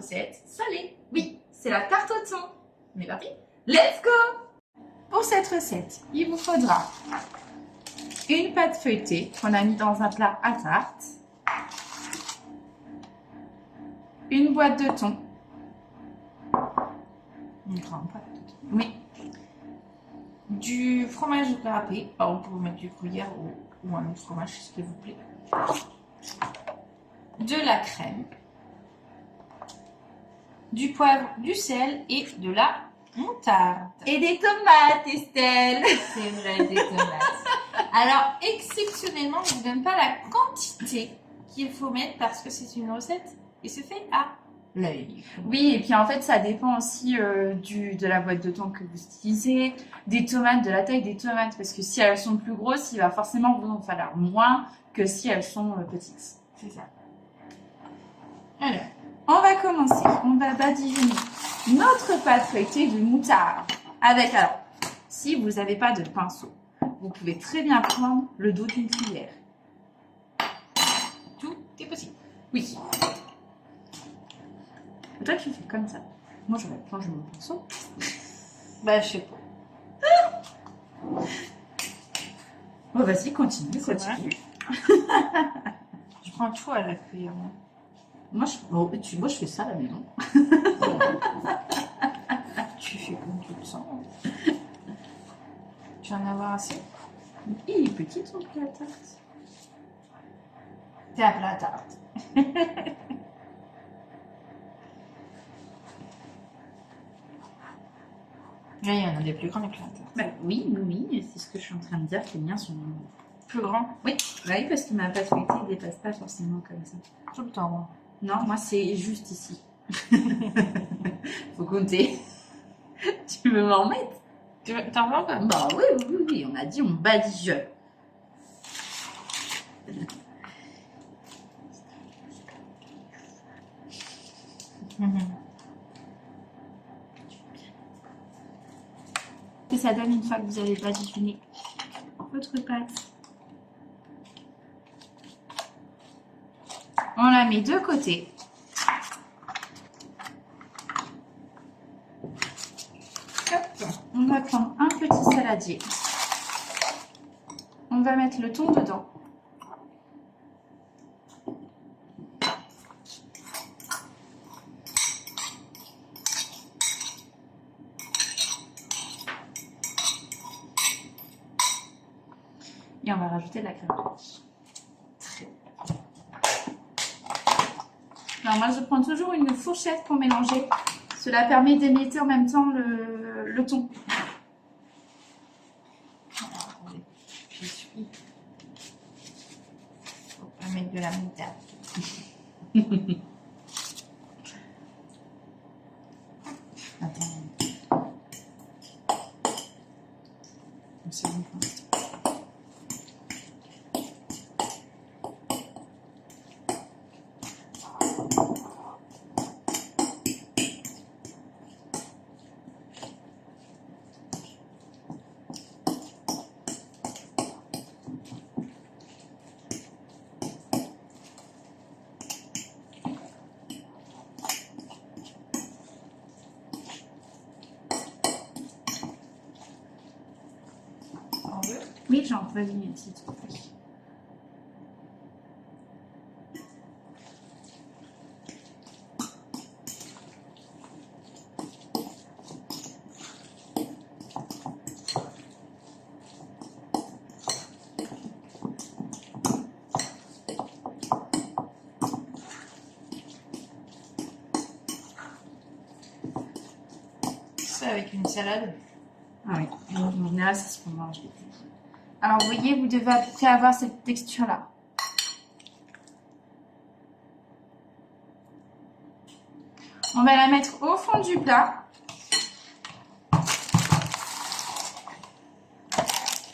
recette salée. Oui, c'est la tarte au thon. On est parti? Let's go! Pour cette recette, il vous faudra une pâte feuilletée qu'on a mis dans un plat à tarte, une boîte de thon, une grande boîte de thon, oui, du fromage râpé, alors vous pouvez mettre du gruyère ou un autre fromage, ce qui vous plaît, de la crème, du poivre, du sel et de la moutarde. Et des tomates, Estelle. C'est vrai, des tomates. Alors, exceptionnellement, je ne vous donne pas la quantité qu'il faut mettre parce que c'est une recette qui se fait à l'œil. Oui, et puis en fait, ça dépend aussi de la boîte de thon que vous utilisez, des tomates, de la taille des tomates, parce que si elles sont plus grosses, il va forcément vous en falloir moins que si elles sont petites. C'est ça. Alors, on va commencer. On va badigeonner notre pâte feuilletée de moutarde avec, alors, si vous n'avez pas de pinceau, vous pouvez très bien prendre le dos d'une cuillère. Tout est possible. Oui. Toi, tu fais comme ça. Moi, j'aurais plongé mon pinceau. Bah, je sais pas. Bon, vas-y, continue. Je prends tout à la cuillère. Moi, je fais ça à la maison. Tu fais comme tu le sens. Tu vas en avoir assez? Il est petit ton plat à tarte. C'est un plat à tarte. Il y en a des plus grands, les plats à tarte. Bah, oui, c'est ce que je suis en train de dire, que les miens sont plus grands. Oui, bah oui, parce que ma pâte feuilletée ne dépasse pas forcément comme ça. Tout le temps. Non, moi c'est juste ici. Faut compter. Tu veux m'en remettre? T'en veux pas? Bah oui, on a dit on badigeonne. Que ça donne une fois que vous avez badigeonné votre pâte. On la met de côté. Hop, on va prendre un petit saladier. On va mettre le thon dedans. Et on va rajouter de la crème fraîche. Très bien. Alors moi, je prends toujours une fourchette pour mélanger. Cela permet d'émietter en même temps le thon. Alors, attendez, je suis. Faut pas mettre de la moutarde. Attends. C'est bon. Oui, j'en veux une petite. Ça avec une salade. Ah oui, en général, c'est ce qu'on mange. Alors, vous voyez, vous devez à peu près avoir cette texture-là. On va la mettre au fond du plat.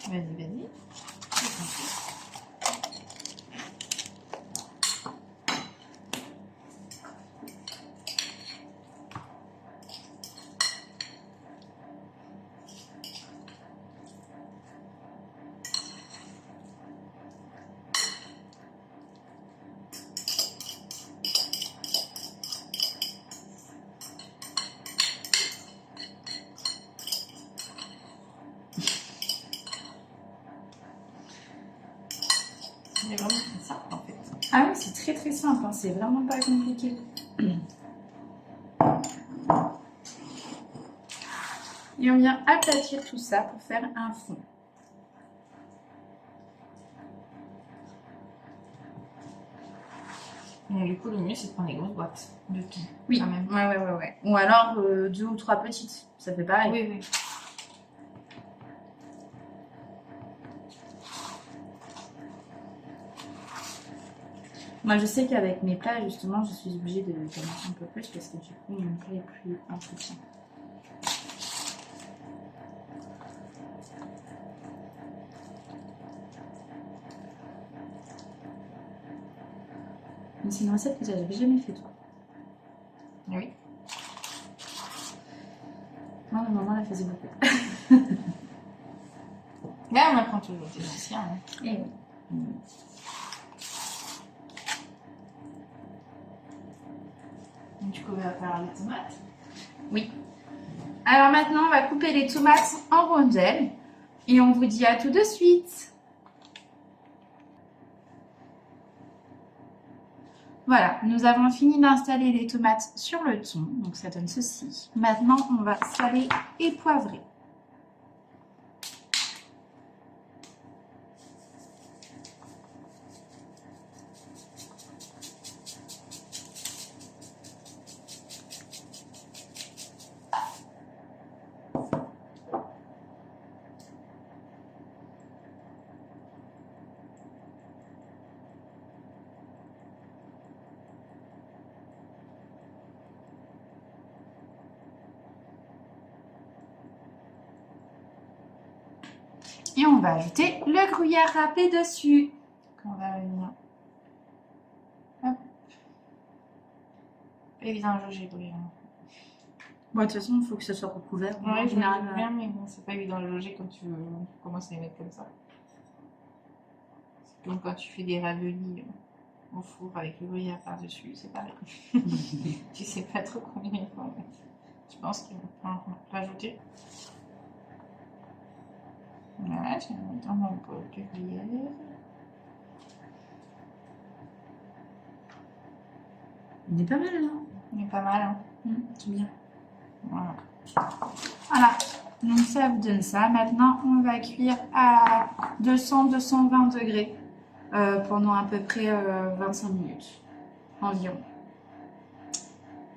Vas-y. C'est vraiment très simple en fait. Ah oui, c'est très très simple, hein. C'est vraiment pas compliqué. Et on vient aplatir tout ça pour faire un fond. Donc, du coup, le mieux c'est de prendre les grosses boîtes de thon. Oui, quand même. ouais. Ou alors 2 ou 3 petites, ça fait pareil. Oui, oui. Moi, je sais qu'avec mes plats, justement, je suis obligée de mettre un peu plus parce que du coup, mon plat est plus important. Mais c'est une recette que j'avais jamais fait, toi. Oui. Moi, ma maman la faisait beaucoup. Là, on apprend toujours des anciens. Hein. Et oui. Donc, du coup, on va faire les tomates. Oui. Alors maintenant, on va couper les tomates en rondelles et on vous dit à tout de suite. Voilà, nous avons fini d'installer les tomates sur le thon, donc ça donne ceci. Maintenant, on va saler et poivrer. Et on va ajouter le gruyère râpé dessus. On va venir. Hop. Pas évident à jauger, gruyère. Bon, de toute façon, il faut que ce soit recouvert. Ouais, En général, bien, mais bon, c'est pas évident à jauger quand tu commences à les mettre comme ça. Donc, quand tu fais des raviolis au four avec le gruyère par-dessus, c'est pareil. Tu sais pas trop combien il faut en mettre. Je pense qu'il va en rajouter. Voilà, j'ai mis dans mon pot de gruyère. il est pas mal, là. Il est pas mal, hein. C'est bien. Voilà. Voilà, donc ça vous donne ça. Maintenant, on va cuire à 200-220 degrés pendant à peu près 25 minutes environ.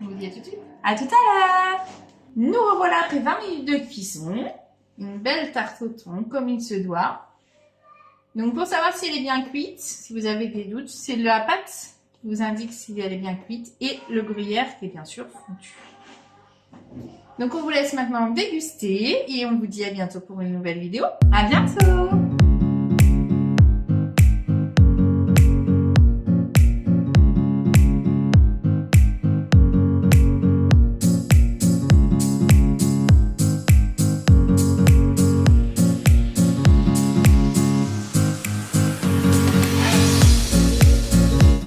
Je vous dis à tout de suite. À tout à l'heure. Nous revoilà après 20 minutes de cuisson. Une belle tarte au thon, comme il se doit. Donc, pour savoir si elle est bien cuite, si vous avez des doutes, c'est la pâte qui vous indique si elle est bien cuite et le gruyère qui est bien sûr fondu. Donc, on vous laisse maintenant déguster et on vous dit à bientôt pour une nouvelle vidéo. À bientôt!